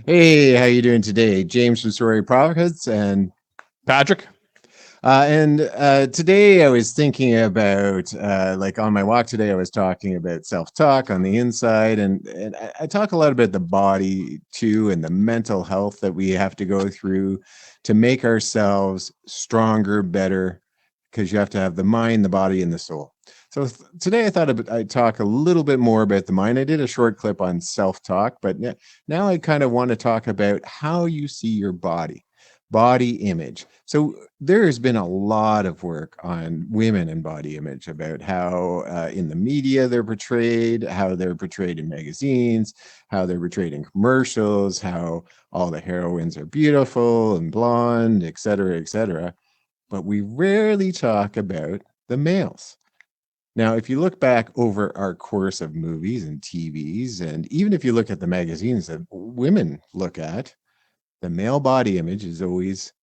Hey, how you doing today? James from Soaring and Patrick? today I was thinking about like on my walk today I was talking about self-talk on the inside and I talk a lot about the body too and the mental health that we have to go through to make ourselves stronger, better, because you have to have the mind, the body, and the soul. So today I thought I'd talk a little bit more about the mind. I did a short clip on self-talk, but now I kind of want to talk about how you see your body image. So there has been a lot of work on women and body image about how in the media they're portrayed, how they're portrayed in magazines, how they're portrayed in commercials, how all the heroines are beautiful and blonde, et cetera, et cetera. But we rarely talk about the males. Now, if you look back over our course of movies and TVs, and even if you look at the magazines that women look at, the male body image is always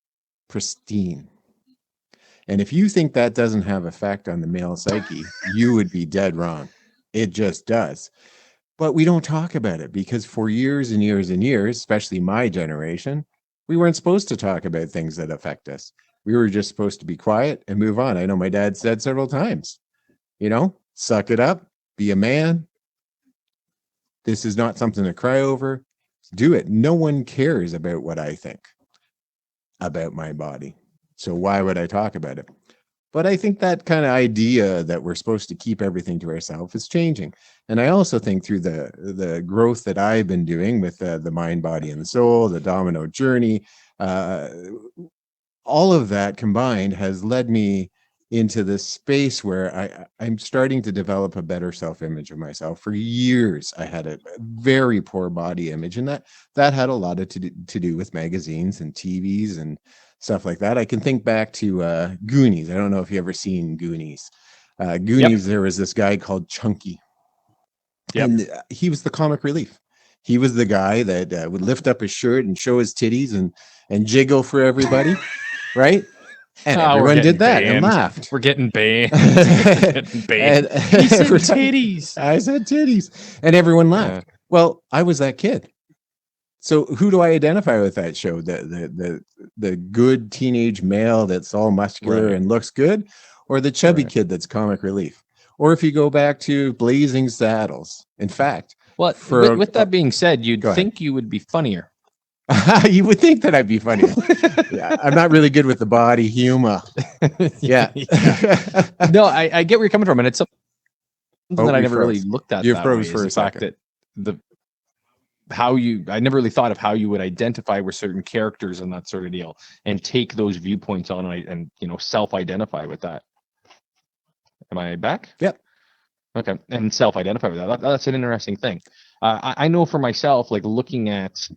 pristine. And if you think that doesn't have effect on the male psyche, you would be dead wrong. It just does. But we don't talk about it because for years and years and years, especially my generation, we weren't supposed to talk about things that affect us. We were just supposed to be quiet and move on. I know my dad said several times, suck it up, be a man. This is not something to cry over. Do it. No one cares about what I think about my body. So why would I talk about it? But I think that kind of idea that we're supposed to keep everything to ourselves is changing. And I also think through the growth that I've been doing with the mind, body, and the soul, the domino journey, uh, all of that combined has led me into this space where I'm starting to develop a better self-image of myself. For years, I had a very poor body image, and that had a lot to do with magazines and TVs and stuff like that. I can think back to Goonies. I don't know if you ever seen Goonies. Yep. Goonies, there was this guy called Chunky, Yep. and he was the comic relief. He was the guy that would lift up his shirt and show his titties and jiggle for everybody, right? And Oh, we're everyone getting did that and banned. laughed. We're getting banned. We're and getting banned. He said titties. I said titties, and everyone Yeah. laughed. Well, I was that kid. So who do I identify with that show? The good teenage male that's all muscular Right. and looks good, or the chubby Right. kid that's comic relief? Or if you go back to Blazing Saddles, in fact, Well, for with that being said, you'd go ahead. think you would be funnier. You would think that I'd be funnier. Yeah, I'm not really good with the body humor. Yeah. Yeah. No, I get where you're coming from, and it's something Oh, that I we never really froze. looked at You that froze way. Is for the a fact second. that the I never really thought of how you would identify with certain characters and that sort of deal, and take those viewpoints on and self-identify with that. Am I back? Yep. Okay, and self-identify with that. That's an interesting thing. I know for myself, like looking at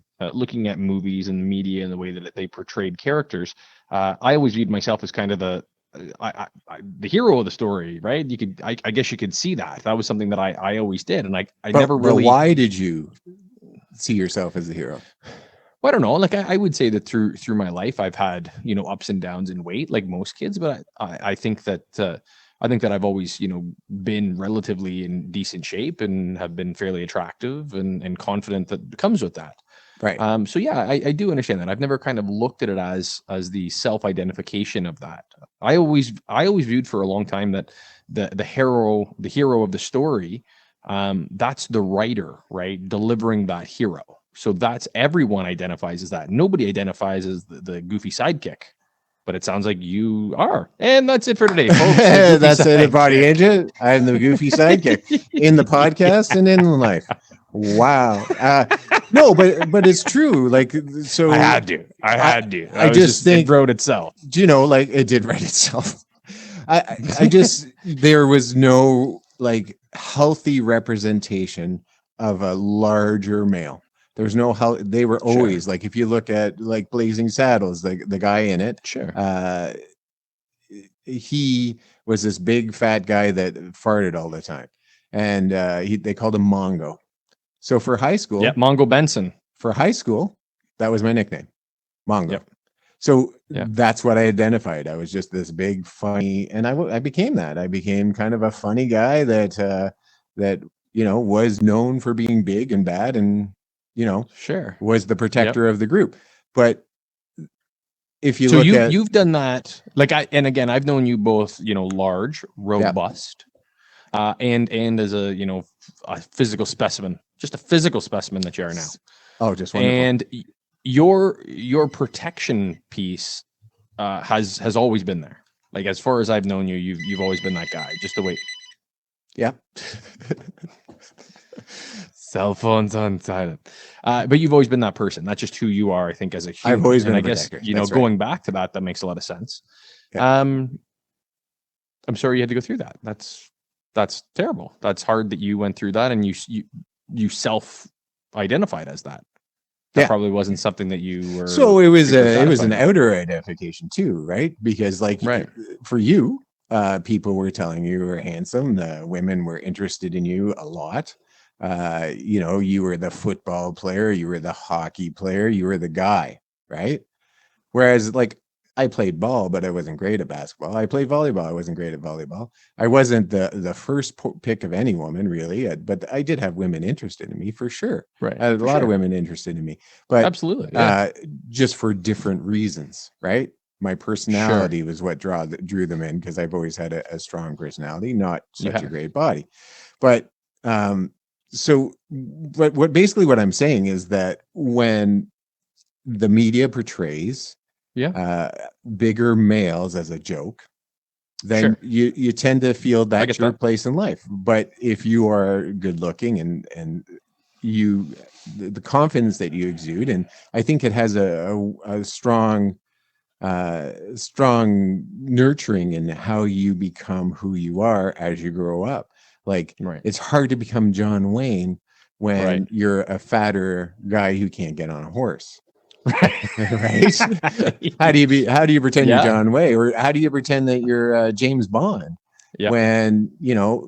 movies and media and the way that they portrayed characters, I always viewed myself as kind of the hero of the story, right? I guess you could see that. That was something that I always did, and I But never but really. why did you see yourself as a hero? Well, I don't know. Like I would say that through my life, I've had ups and downs in weight, like most kids. But I think that I've always been relatively in decent shape and have been fairly attractive and confident that comes with that. Right. So yeah, I do understand that. I've never kind of looked at it as the self identification of that. I always viewed for a long time that the hero of the story, that's the writer, right, delivering that hero. So that's everyone identifies as that. Nobody identifies as the goofy sidekick. But it sounds like you are. And that's it for today, folks. The goofy That's it, body sidekick. agent. I'm the goofy sidekick in the podcast and in life. Wow. No, but it's true. Like I so, had to. I I had to. I I was just just it think, wrote itself. like it did write itself. I just there was no like healthy representation of a larger male. There's no how they were Sure. always like if you look at like Blazing Saddles, the guy in it, Sure. uh he was this big fat guy that farted all the time. And they called him Mongo. So Yep. Mongo Benson. for high school, that was my nickname, Mongo. Yep. So Yeah. that's what I identified. I was just this big, funny, and I became that. I became kind of a funny guy that was known for being big and bad, and you know, Sure. was the Yep. protector of the group. But if you So look at, you've done that. Like and again, I've known you both, large, yeah, robust, and as a, a physical specimen, just a physical specimen that you are now. oh, just wonderful. And your protection piece has always been there. Like as far as I've known you, you've always been that guy. Just the way Yeah. cell phones on silent. But you've always been that person. That's just who you are, I think, as a I've human. always And been I a guess, protector. That's right. going back to that makes a lot of sense. Yeah. Um, I'm sorry you had to go through that. That's terrible. That's hard that you went through that and you self identified as that. That Yeah. probably wasn't something that you were So it was super an satisfied with. outer identification too, right? Because like Right. for you, people were telling you were handsome. The women were interested in you a lot. You were the football player, you were the hockey player, you were the guy, right? Whereas like I played ball, but I wasn't great at basketball. I played volleyball. I wasn't great at volleyball. I wasn't the first pick of any woman really, but I did have women interested in me for sure. Right. I had a For lot of sure. women interested in me, but Absolutely. Yeah. just for different reasons, right? My Sure. personality was what drew them in because I've always had a strong personality, not You such a have. great body. But so, but what I'm saying is that when the media portrays Yeah. uh, bigger males as a joke, then Sure. you tend to feel I that's get your that. place in life. But if you are good looking and you the confidence that you exude, and I think it has a strong nurturing in how you become who you are as you grow up. Like Right. it's hard to become John Wayne Right. when you're a fatter guy who can't get on a horse. Right? How do you pretend you're Yeah. John Wayne, or how do you pretend that you're James Bond Yeah. when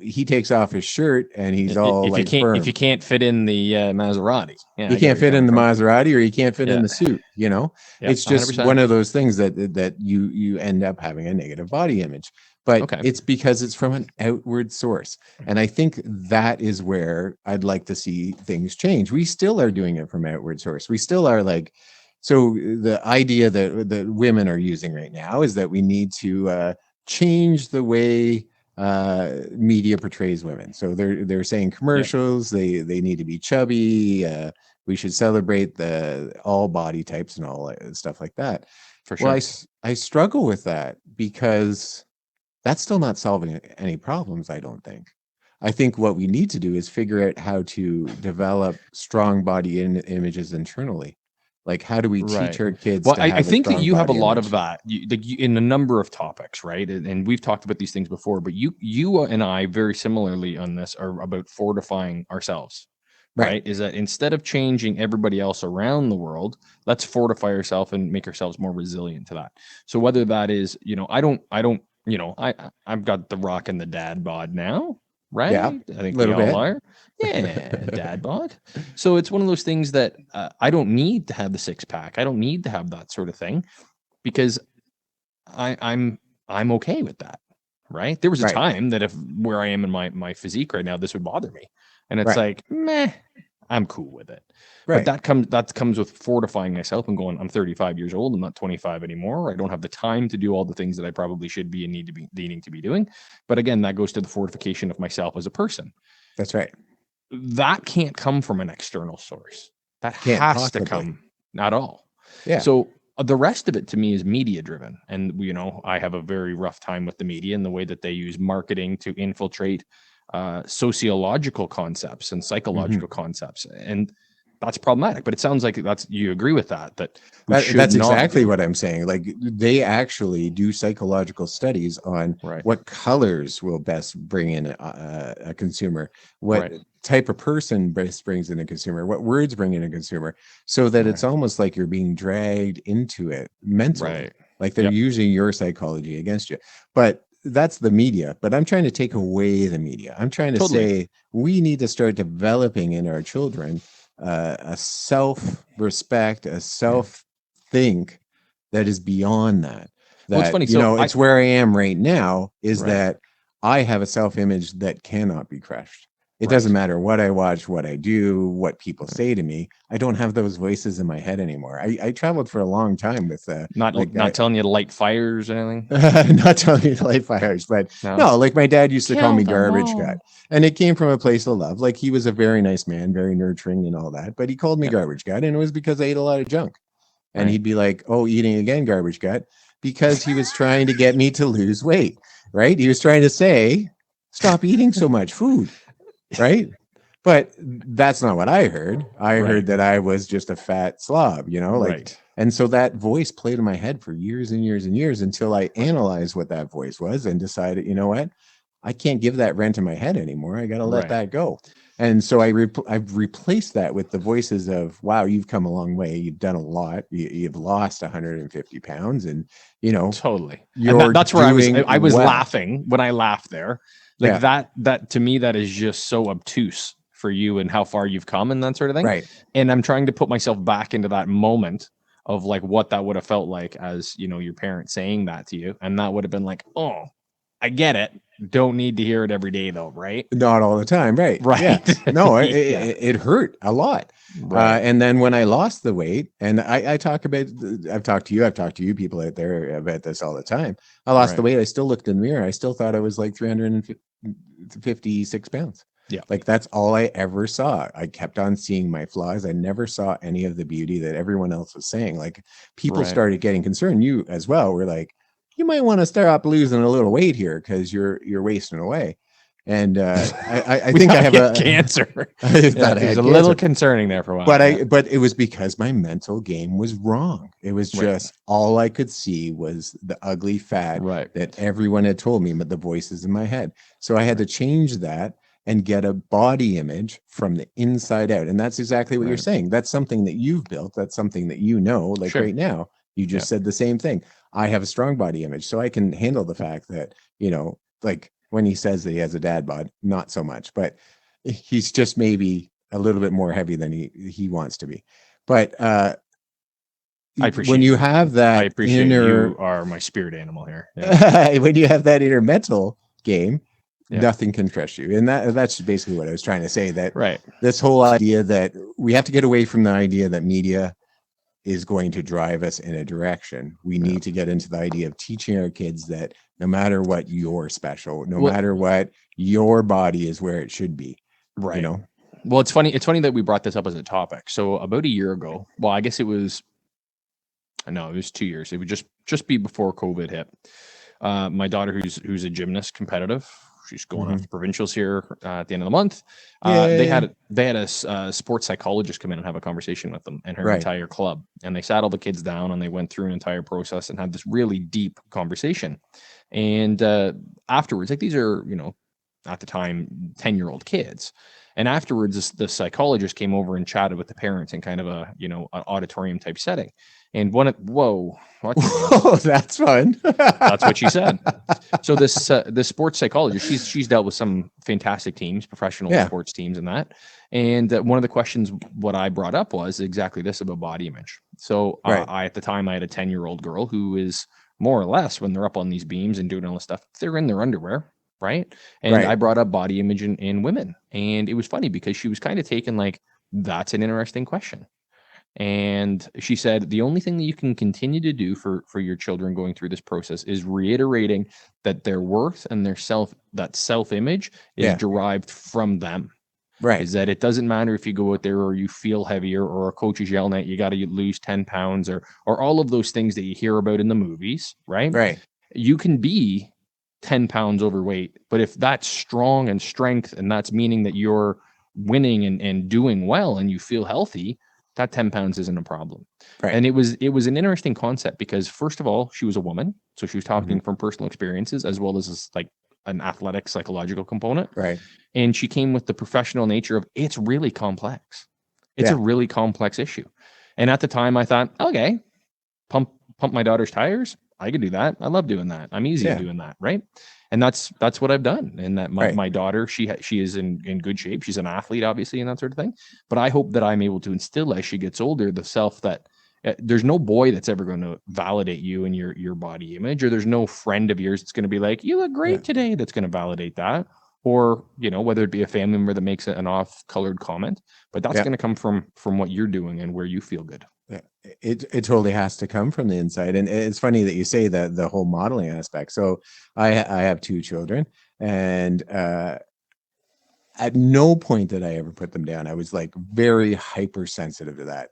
he takes off his shirt and he's all If you like can't firm? fit in the Maserati. Yeah, You I get can't where you're fit in coming the from. Maserati, or you can't fit in Yeah. the suit. Yeah. It's just 100%. one of those things that you end up having a negative body image, but Okay. it's because it's from an outward source. And I think that is where I'd like to see things change. We still are doing it from outward source. We still are like, so the idea that women are using right now is that we need to change the way media portrays women. So they're saying Yep. commercials, they need to be chubby, we should celebrate the all body types and all stuff like that. For Well, sure. I struggle with that because that's still not solving any problems, I don't think. I think what we need to do is figure out how to develop strong body images internally. Like, how do we teach Right. our kids Well, to I have a think that strong you have a body lot of image? that in a number of topics, right? And we've talked about these things before, but you and I very similarly on this are about fortifying ourselves, Right. right? Is that instead of changing everybody else around the world, let's fortify ourselves and make ourselves more resilient to that. So whether that is, I don't, I've got the rock and the dad bod now, Yeah. right? I A think we little all bit. are. Yeah, dad bod. So it's one of those things that I don't need to have the six pack. I don't need to have that sort of thing because I'm okay with that. Right. There was a Right. time that if where I am in my physique right now, this would bother me. And it's Right. like, meh, I'm cool with it. But Right. that comes with fortifying myself and going, I'm 35 years old. I'm not 25 anymore. I don't have the time to do all the things that I probably should be and needing to be doing. But again, that goes to the fortification of myself as a person. That's right. That can't come from an external source. That Can't has to possibly. come, not all. Yeah. So the rest of it to me is media driven. And, I have a very rough time with the media and the way that they use marketing to infiltrate sociological concepts and Mhm. psychological concepts. And that's problematic. But it sounds like you agree with that we should That's not exactly do. what I'm saying. Like they actually do psychological studies on Right. what colors will best bring in a consumer, what Right. type of person best brings in a consumer, what words bring in a consumer, so that it's Right. almost like you're being dragged into it mentally, Right. like they're Yep. using your psychology against you. But that's the media. But I'm trying to take away the media. I'm trying to Totally. say we need to start developing in our children a self respect, a self think that is beyond that. Well, it's That, funny. So it's where I am right now is right. that I have a self image that cannot be crushed. It doesn't Right. matter what I watch, what I do, what people say to me. I don't have those voices in my head anymore. I traveled for a long time with like Not telling you to light fires or anything. not telling you to light fires, but No. no, like my dad used to call Kill me them garbage gut. all. And it came from a place of love. Like he was a very nice man, very nurturing and all that. But he called me Yeah. garbage gut. And it was because I ate a lot of junk. And Right. he'd be like, "Oh, eating again, garbage gut," because he was trying to get me to lose weight, right? He was trying to say, "Stop eating so much food," right? But that's not what I heard. I heard Right. that I was just a fat slob, like, Right. and so that voice played in my head for years and years and years until I analyzed what that voice was and decided, you know what? I can't give that rent in my head anymore. I got to let Right. that go. And so I've replaced that with the voices of, wow, you've come a long way. You've done a lot. You've lost 150 pounds and, Totally. And you're that's where doing I was well. laughing when I laughed there. Like Yeah. that to me, that is just so obtuse for you and how far you've come and that sort of thing. Right. And I'm trying to put myself back into that moment of like what that would have felt like as, your parents saying that to you. And that would have been like, oh, I get it. Don't need to hear it every day though, right? Not all the time, right? Yeah. Right. No, Yeah. it hurt a lot. Right. And then when I lost the weight, and I talk about, I've talked to you people out there about this all the time. I lost the Right. weight. I still looked in the mirror. I still thought I was like 356 pounds. Yeah. Like that's all I ever saw. I kept on seeing my flaws. I never saw any of the beauty that everyone else was saying. Like people Right. started getting concerned. You as well were like, you might want to start losing a little weight here because you're wasting away. And I We think I thought have you had a cancer. I Yeah, thought I it was had a little cancer, concerning there for a while. but Yeah. but it was because my mental game was wrong. It was Right. just all I could see was the ugly fat Right. that everyone had told me, but the voices in my head. So I had to Right. change that and get a body image from the inside out. And that's exactly what you're Right. saying. That's something that you've built. That's something that like Sure. right now. You Yeah. just said the same thing. I have a strong body image, so I can handle the fact that, like when he says that he has a dad bod, not so much, but he's just maybe a little bit more heavy than he wants to be. But I when appreciate you you. have I that appreciate you inner are my spirit animal here. Yeah. when you have that inner mental game, Yeah. nothing can crush you. And that's basically what I was trying to say, that Right. this whole idea that we have to get away from the idea that media is going to drive us in a direction. We Yeah. need to get into the idea of teaching our kids that no matter what, you're special, no Well, matter what, your body is where it should be, you right. know? Well, it's funny. It's funny that we brought this up as a topic. So about a year ago, well, I guess it was, no, it was 2 years. It would just be before COVID hit. My daughter, who's a gymnast, competitive, she's going off Mm-hmm. to provincials here at the end of the month. Yay. They had a sports psychologist come in and have a conversation with them and her Right. entire club, and they sat all the kids down and they went through an entire process and had this really deep conversation. And afterwards, like these are at the time 10-year-old kids. And afterwards, the psychologist came over and chatted with the parents in kind of a an auditorium type setting. And whoa, what? Oh, that's fun. That's what she said. So this sports psychologist, she's dealt with some fantastic teams, professional Yeah. sports teams, and that. And one of the questions what I brought up was exactly this about body image. So Right. I at the time I had a 10-year-old girl who is more or less when they're up on these beams and doing all this stuff, they're in their underwear, right? And I Right. brought up body image in women, and it was funny because she was kind of taken like that's an interesting question. And she said the only thing that you can continue to do for your children going through this process is reiterating that their worth and their self image is Yeah. derived from them. Right. Is that it doesn't matter if you go out there or you feel heavier or a coach is yelling at you got to lose 10 pounds or all of those things that you hear about in the movies, right? Right. You can be 10 pounds overweight, but if that's strong and strength and that's meaning that you're winning and doing well and you feel healthy, that 10 pounds isn't a problem. Right. And it was an interesting concept because first of all, she was a woman. So she was talking Mhm. from personal experiences as well as this, like an athletic psychological component. Right. And she came with the professional nature of it's really complex. It's a Yeah. really complex issue. And at the time I thought, okay, pump my daughter's tires. I could do that. I love doing that. I'm easy at Yeah. doing that, right? And that's what I've done. And that Right. my daughter, she is in good shape. She's an athlete, obviously, and that sort of thing. But I hope that I'm able to instill as she gets older the self that there's no boy that's ever going to validate you and your body image, or there's no friend of yours that's going to be like, you look great Yeah. today. That's going to validate that. or, whether it be a family member that makes an off-colored comment, but that's Yeah. going to come from what you're doing and where you feel good. Yeah, it totally has to come from the inside. And it's funny that you say that, the whole modeling aspect. So I have two children, and at no point did I ever put them down. I was like very hypersensitive to that.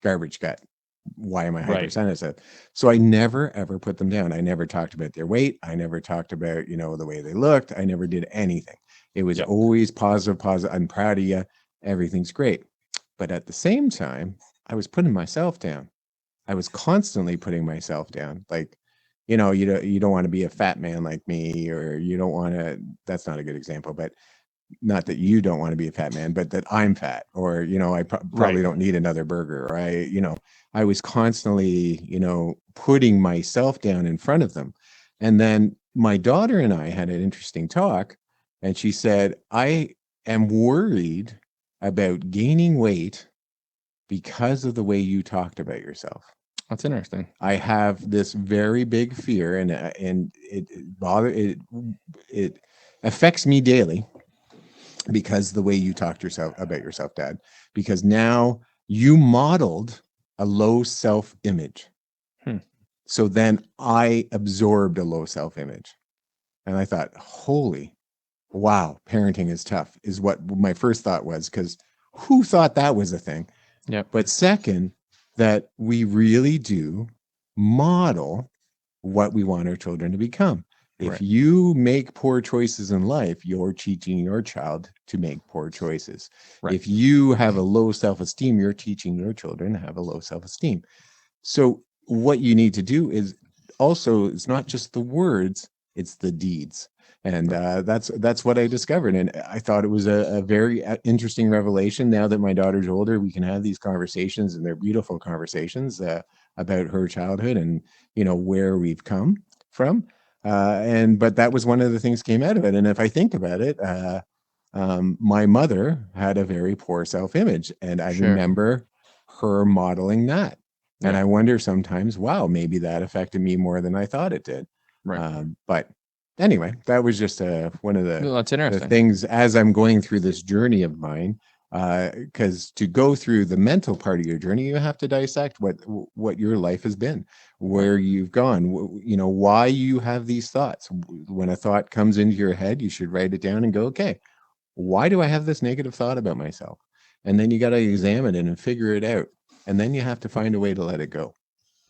Garbage gut. Why am I Right. hypersensitive? So I never ever put them down. I never talked about their weight. I never talked about, the way they looked. I never did anything. It was Yep. always positive, positive. I'm proud of you. Everything's great. But at the same time, I was putting myself down. I was constantly putting myself down. Like, you don't want to be a fat man like me, or you don't want to. That's not a good example, but not that you don't want to be a fat man, but that I'm fat, or I probably Right. don't need another burger, or I was constantly putting myself down in front of them. And then my daughter and I had an interesting talk, and she said, I am worried about gaining weight because of the way you talked about yourself. That's interesting. I have this very big fear, and it affects me daily, because the way you talked about yourself, Dad, because now you modeled a low self-image. So then I absorbed a low self-image, and I thought, holy wow, parenting is tough, is what my first thought was, because who thought that was a thing? Yeah. But second, that we really do model what we want our children to become. If Right. you make poor choices in life, you're teaching your child to make poor choices. Right. If you have a low self-esteem, you're teaching your children to have a low self-esteem. So what you need to do is also, it's not just the words, it's the deeds. And that's what I discovered. And I thought it was a very interesting revelation. Now that my daughter's older, we can have these conversations, and they're beautiful conversations about her childhood, and where we've come from. But that was one of the things came out of it. And if I think about it, my mother had a very poor self-image, and I Sure. remember her modeling that. And Yeah. I wonder sometimes, wow, maybe that affected me more than I thought it did. Right. But anyway, that was just one of Well, that's the interesting. things as I'm going through this journey of mine. Because to go through the mental part of your journey, you have to dissect what your life has been, where you've gone, why you have these thoughts. When a thought comes into your head, you should write it down and go, okay, why do I have this negative thought about myself? And then you got to examine it and figure it out. And then you have to find a way to let it go.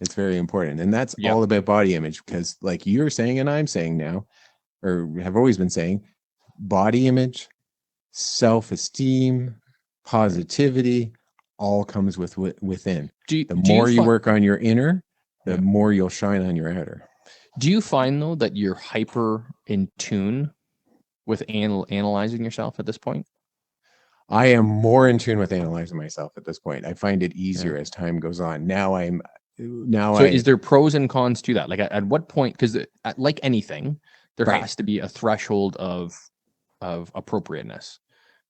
It's very important. And that's Yeah. all about body image, because like you're saying, and I'm saying now, or have always been saying, body image, self-esteem, positivity, all comes within. Do The you more you work on your inner, the more you'll shine on your outer. Do you find though that you're hyper in tune with analyzing yourself at this point? I am more in tune with analyzing myself at this point. I find it easier as time goes on. So is there pros and cons to that? Like at what point, because like anything, there Right. has to be a threshold of appropriateness.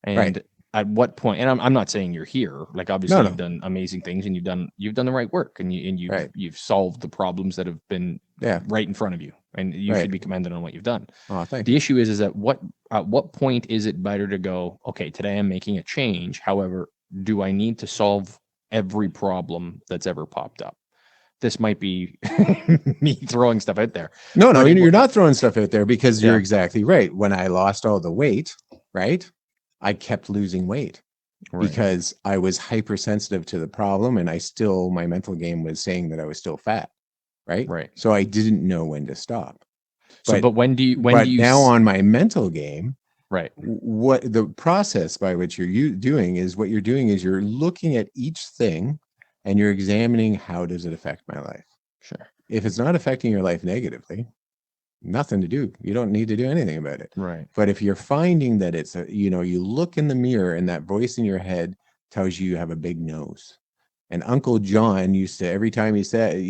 Right. And at what point, and I'm not saying you're here, like obviously No, you've no. done amazing things, and you've done the right work, and Right. you've solved the problems that have been Yeah. right in front of you, and you Right. should be commended on what you've done. Oh, thank The you. issue is at what point is it better to go, okay, today I'm making a change. However, do I need to solve every problem that's ever popped up? This might be me throwing stuff out there. No, no, But you're not throwing stuff out there, because you're yeah, exactly right. When I lost all the weight, right, I kept losing weight right, because I was hypersensitive to the problem, and my mental game was saying that I was still fat, right? right. So I didn't know when to stop. So, but when do you now on my mental game, right, what the process by which you're doing is you're looking at each thing, and you're examining, how does it affect my life? sure, If it's not affecting your life negatively, nothing to do. You don't need to do anything about it. right, But if you're finding that it's you look in the mirror, and that voice in your head tells you have a big nose. And Uncle John used to, every time you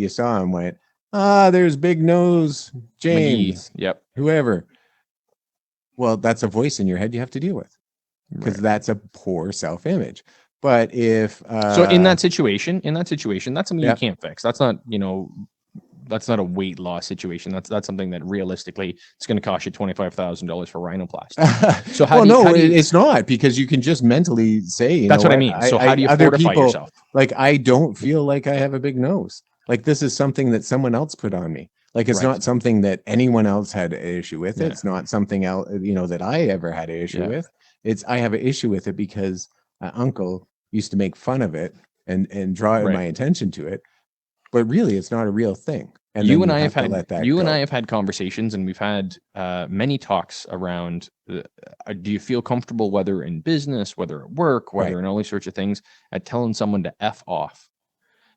saw him, went, there's big nose McGee, James, yep, whoever. Well, that's a voice in your head you have to deal with, because right. that's a poor self-image. But if So in that situation, that's something you yeah, can't fix. That's not, a weight loss situation. That's something that realistically it's going to cost you $25,000 for rhinoplasty. So well, no, it's not, because you can just mentally say, you that's know what I mean. So how do you other fortify people, yourself? like, I don't feel like I have a big nose. Like, this is something that someone else put on me. Like, it's Right. not something that anyone else had an issue with. Yeah. It's not something else, you know, that I ever had an issue Yeah. with. It's, I have an issue with it because uncle used to make fun of it and draw Right. my attention to it. But really, it's not a real thing. And you then and you I have have to had let that you go. and I have had conversations, and we've had many talks around. Do you feel comfortable, whether in business, whether at work, whether Right. in all these sorts of things, at telling someone to F off?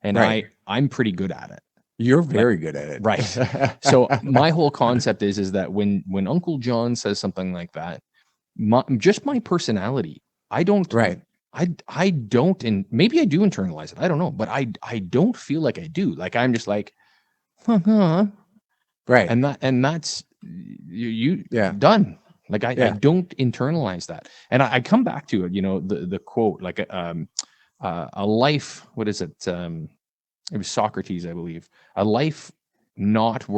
And Right. I'm pretty good at it. You're very good at it. Right. So my whole concept is that when Uncle John says something like that, just my personality, I don't. Right. I don't, and maybe I do internalize it. I don't know, but I don't feel like I do. Like, I'm just like, huh. Right. And that's you Yeah. done. Like, I Yeah. don't internalize that. And I come back to it, you know, the quote, like a life, what is it? It was Socrates, I believe. A life not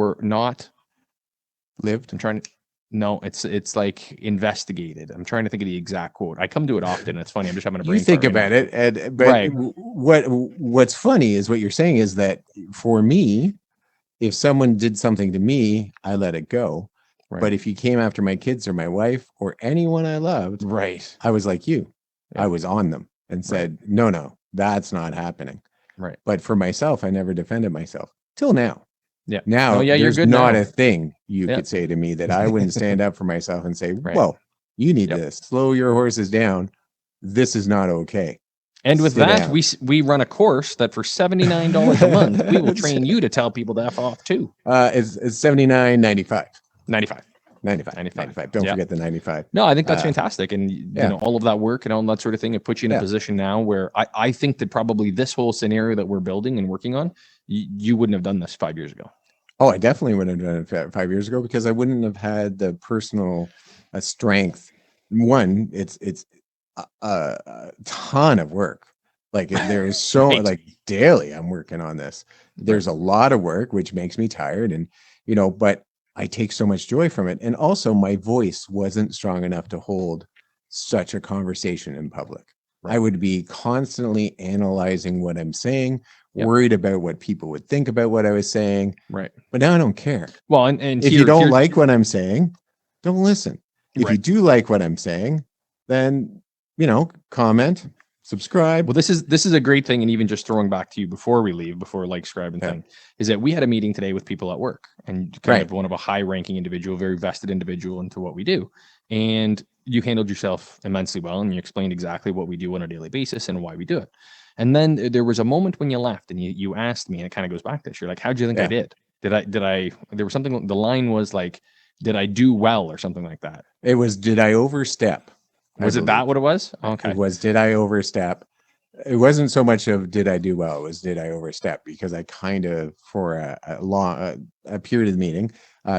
Lived. I'm trying to, no, it's like investigated. I'm trying to think of the exact quote. I come to it often. It's funny. I'm just having a brain You think fart right about now. it, and but Right. what's funny is what you're saying is that for me, if someone did something to me, I let it go. Right. But if you came after my kids or my wife or anyone I loved, Right. I was like you. Yeah. I was on them and said, no, that's not happening. Right. But for myself, I never defended myself till now. Yeah. Now, No, yeah, you're there's good not now. a thing you Yeah. could say to me that I wouldn't stand up for myself and say, Right. well, you need Yep. to slow your horses down. This is not okay. And with Sit that, down. we run a course that for $79 a month, we will train you to tell people to F off too. It's $79.95. 95. 95. Don't forget the 95. No, I think that's fantastic. And you yeah. know, all of that work and all that sort of thing, it puts you in a position now where I think that probably this whole scenario that we're building and working on, you wouldn't have done this 5 years ago. Oh, I definitely wouldn't have done it 5 years ago, because I wouldn't have had the personal strength. One, it's a ton of work. Like, there is so Right. like daily I'm working on this. There's a lot of work, which makes me tired, and you know, but I take so much joy from it. And also, my voice wasn't strong enough to hold such a conversation in public. Right. I would be constantly analyzing what I'm saying, Yep. worried about what people would think about what I was saying. Right. But now I don't care. Well, and if you don't like what I'm saying, don't listen. If you Right. do like what I'm saying, then, you know, comment, subscribe. Well, this is a great thing. And even just throwing back to you before we leave, before like scribing thing, is that we had a meeting today with people at work, and kind of one of a high ranking individual, very vested individual into what we do. And you handled yourself immensely well, and you explained exactly what we do on a daily basis and why we do it. And then there was a moment when you left and you asked me, and it kind of goes back to this. You're like, how'd you think I did? Did I, there was something, the line was like, did I do well or something like that? It was, did I overstep? Was it that what it was? Okay. It was, did I overstep? It wasn't so much of did I do well, it was did I overstep, because I kind of, for a period of the meeting,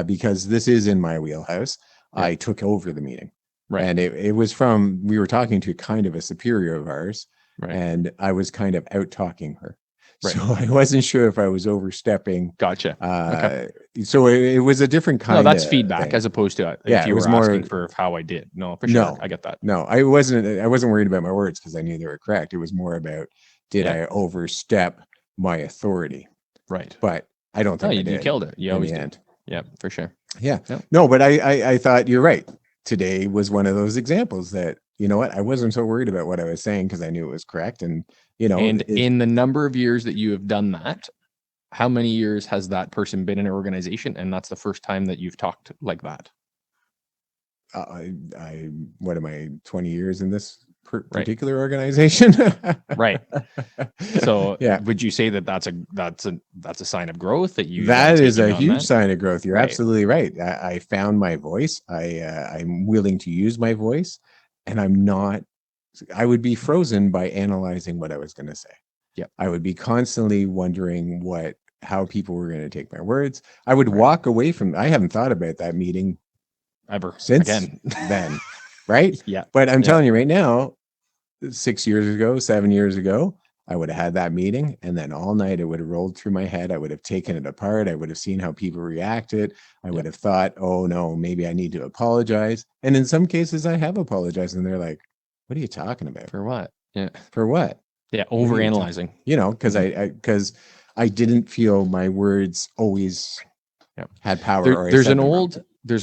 because this is in my wheelhouse, I took over the meeting. Right. And it was from, we were talking to kind of a superior of ours, and I was kind of out talking her. Right. So I wasn't sure if I was overstepping. Gotcha. Okay. So it was a different kind of No, that's feedback thing. as opposed to if you were asking for how I did. No, for sure. I get that. No, I wasn't worried about my words because I knew they were correct. It was more about, did I overstep my authority? Right. But I don't think I did. You killed it. You always did. Yeah, for sure. Yeah. Yep. No, but I thought you're right. Today was one of those examples that, you know what, I wasn't so worried about what I was saying because I knew it was correct. And, you know, and in the number of years that you have done that, how many years has that person been in an organization? And that's the first time that you've talked like that. What am I, 20 years in this particular organization? Right. So would you say that that's a sign of growth that you, that is a huge sign of growth. You're absolutely right. I found my voice. I'm willing to use my voice, and I would be frozen by analyzing what I was going to say. Yep. I would be constantly wondering how people were going to take my words. I would walk away from, I haven't thought about that meeting ever since then. Right. Yeah. But I'm telling you right now, 6 years ago, 7 years ago, I would have had that meeting, and then all night it would have rolled through my head. I would have taken it apart. I would have seen how people reacted. I would have thought, oh no, maybe I need to apologize. And in some cases I have apologized, and they're like, what are you talking about? For what? Yeah. For what? Yeah. What are you Overanalyzing. You know, because I didn't feel my words always had power. Or There's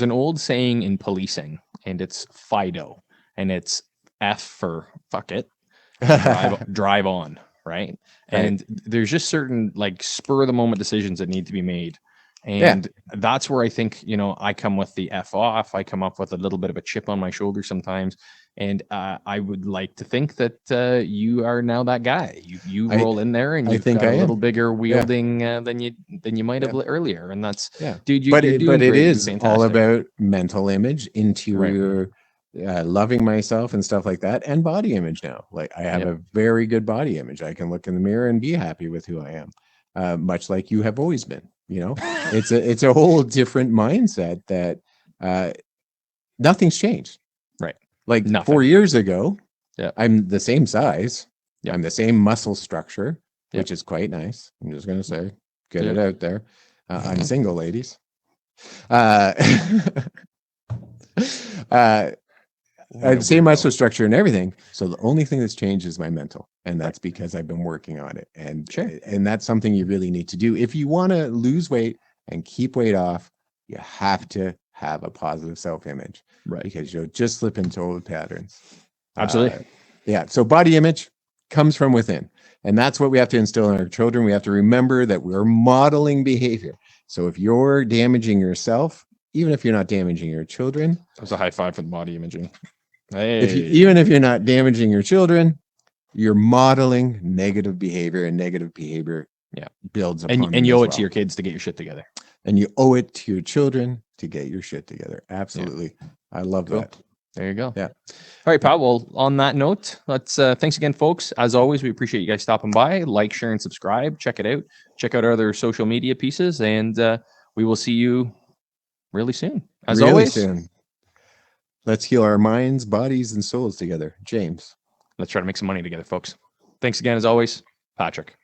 an old saying in policing, and it's FIDO, and it's F for fuck it, drive on, right? And there's just certain like spur of the moment decisions that need to be made. And that's where I think, I come with the F off. I come up with a little bit of a chip on my shoulder sometimes. And I would like to think that you are now that guy. You roll in there and you've got a little bigger wielding than you might have earlier. And that's, dude, but you're doing it great. is all about mental image, interior, loving myself and stuff like that, and body image now. Like I have a very good body image. I can look in the mirror and be happy with who I am, much like you have always been. It's a whole different mindset that nothing's changed. Right. Like Nothing. 4 years ago, I'm the same size. I'm the same muscle structure, which is quite nice. I'm just going to say, get it out there. I'm single, ladies. Same muscle structure and everything. So the only thing that's changed is my mental, and that's because I've been working on it. And that's something you really need to do if you want to lose weight and keep weight off. You have to have a positive self-image, right? Because you'll just slip into old patterns. Absolutely. So body image comes from within, and that's what we have to instill in our children. We have to remember that we're modeling behavior. So if you're damaging yourself, even if you're not damaging your children, that's a high five for the body imaging. Even if you're not damaging your children, you're modeling negative behavior, and negative behavior builds upon and you owe it to your kids to get your shit together. And you owe it to your children to get your shit together. Absolutely. I love that. There you go. Yeah. All right, pal. Well, on that note, let's thanks again, folks. As always, we appreciate you guys stopping by. Like, share, and subscribe. Check it out. Check out our other social media pieces, and we will see you really soon. As always, soon. Let's heal our minds, bodies, and souls together. James. Let's try to make some money together, folks. Thanks again, as always, Patrick.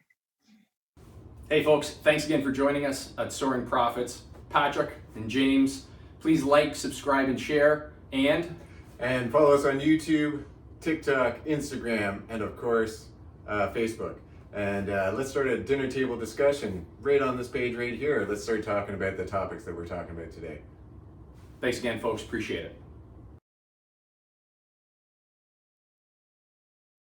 Hey, folks. Thanks again for joining us at Soaring Profits. Patrick and James, please like, subscribe, and share. And follow us on YouTube, TikTok, Instagram, and of course, Facebook. And let's start a dinner table discussion right on this page right here. Let's start talking about the topics that we're talking about today. Thanks again, folks. Appreciate it.